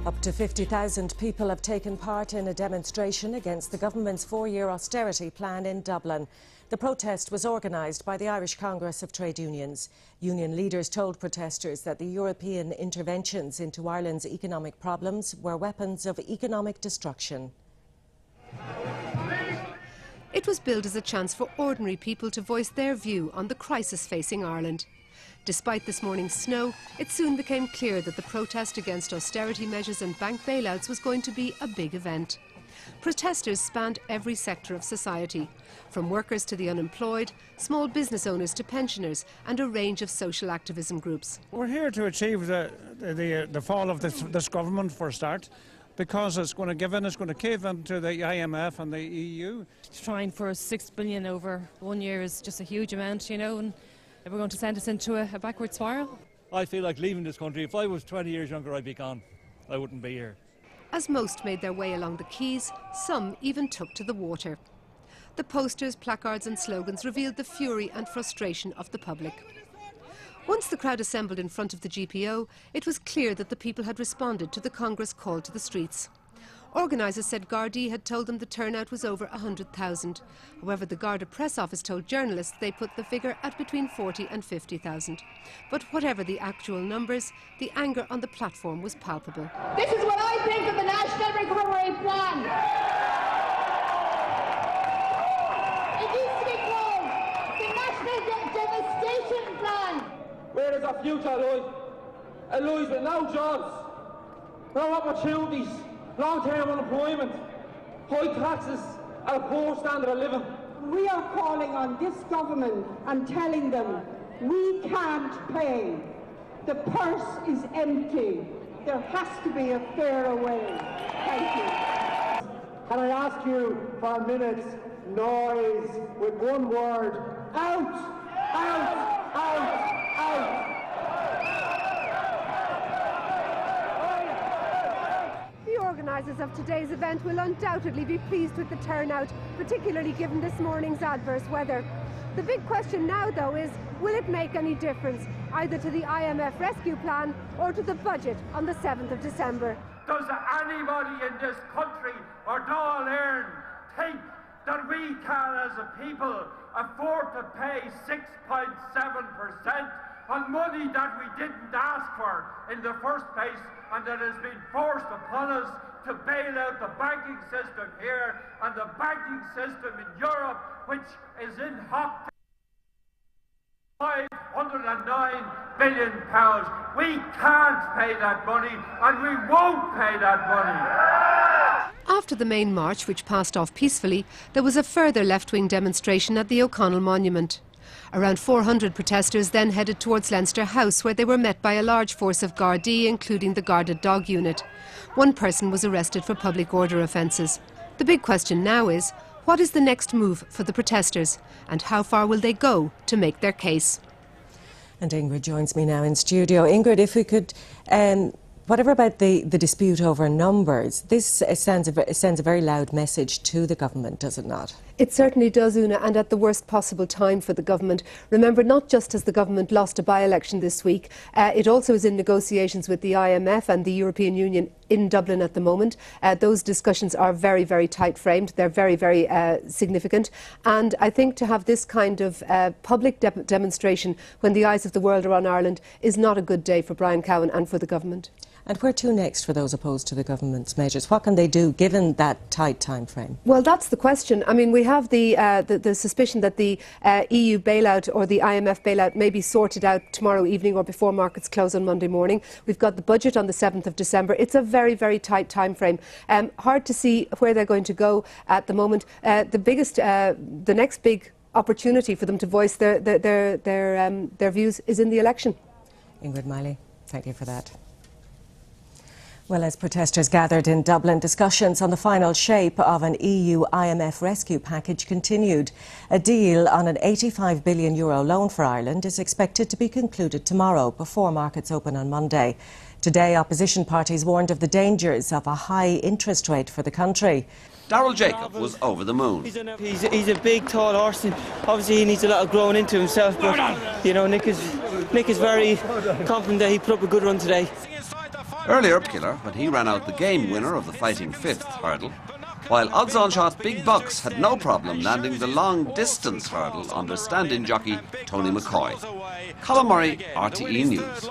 Up to 50,000 people have taken part in a demonstration against the government's four-year austerity plan in Dublin. The protest was organised by the Irish Congress of Trade Unions. Union leaders told protesters that the European interventions into Ireland's economic problems were weapons of economic destruction. It was billed as a chance for ordinary people to voice their view on the crisis facing Ireland. Despite this morning's snow, it soon became clear that the protest against austerity measures and bank bailouts was going to be a big event. Protesters spanned every sector of society, from workers to the unemployed, small business owners to pensioners, and a range of social activism groups. We're here to achieve the fall of this government for a start, because it's going to cave into the IMF and the EU. Trying for 6 billion over 1 year is just a huge amount, you know, and we're going to send us into a backward spiral. I feel like leaving this country. If I was 20 years younger, I'd be gone. I wouldn't be here. As most made their way along the quays, some even took to the water. The posters, placards and slogans revealed the fury and frustration of the public. Once the crowd assembled in front of the GPO, it was clear that the people had responded to the Congress call to the streets. Organisers said Gardaí had told them the turnout was over 100,000. However, the Garda press office told journalists they put the figure at between 40 and 50,000. But whatever the actual numbers, the anger on the platform was palpable. This is what I think of the National Recovery Plan. It needs to be called the National Devastation Plan. Where is our future lies? It lies with no jobs, no opportunities, long-term unemployment, high taxes and a poor standard of living. We are calling on this government and telling them we can't pay. The purse is empty. There has to be a fairer way. Thank you. Can I ask you for a minute's noise with one word? Out! Out! Out! Out! The organisers of today's event will undoubtedly be pleased with the turnout, particularly given this morning's adverse weather. The big question now, though, is will it make any difference, either to the IMF rescue plan or to the budget on the 7th of December? Does anybody in this country or Dáil Éireann think that we can, as a people, afford to pay 6.7% on money that we didn't ask for in the first place and that has been forced upon us to bail out the banking system here and the banking system in Europe, which is in hock £509 billion. We can't pay that money and we won't pay that money. After the main march, which passed off peacefully, there was a further left-wing demonstration at the O'Connell Monument. Around 400 protesters then headed towards Leinster House, where they were met by a large force of Gardaí, including the guarded dog unit. One person was arrested for public order offences. The big question now is, what is the next move for the protesters, and how far will they go to make their case? And Ingrid joins me now in studio. Ingrid, if we could, whatever about the dispute over numbers, this sends a very loud message to the government, does it not? It certainly does, Una, and at the worst possible time for the government. Remember, not just has the government lost a by-election this week, it also is in negotiations with the IMF and the European Union in Dublin at the moment. Those discussions are very, very tight-framed. They're very, very significant. And I think to have this kind of public demonstration when the eyes of the world are on Ireland is not a good day for Brian Cowan and for the government. And where to next for those opposed to the government's measures? What can they do given that tight time frame? Well, that's the question. I mean, we have the suspicion that the EU bailout or the IMF bailout may be sorted out tomorrow evening or before markets close on Monday morning. We've got the budget on the 7th of December. It's a very, very tight time frame. Hard to see where they're going to go at the moment. The next big opportunity for them to voice their views is in the election. Ingrid Miley, thank you for that. Well, as protesters gathered in Dublin, discussions on the final shape of an EU-IMF rescue package continued. A deal on an €85 billion loan for Ireland is expected to be concluded tomorrow before markets open on Monday. Today, opposition parties warned of the dangers of a high interest rate for the country. Darryl Jacob was over the moon. He's a big, tall horse, and obviously he needs a lot of growing into himself. But you know, Nick is very confident that he put up a good run today. Earlier, killer when he ran out the game winner of the fighting fifth hurdle, while odds-on shot Big Bucks had no problem landing the long-distance hurdle under stand-in jockey Tony McCoy. Colin Murray, RTE News.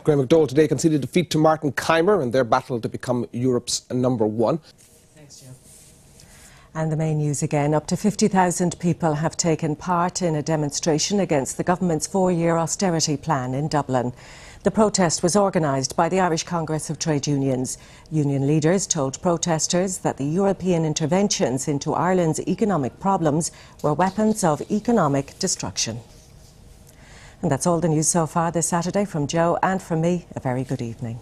Graham McDowell today conceded defeat to Martin Keimer in their battle to become Europe's #1. Thanks, Joe. And the main news again. Up to 50,000 people have taken part in a demonstration against the government's 4-year austerity plan in Dublin. The protest was organised by the Irish Congress of Trade Unions. Union leaders told protesters that the European interventions into Ireland's economic problems were weapons of economic destruction. And that's all the news so far this Saturday. From Joe and from me, a very good evening.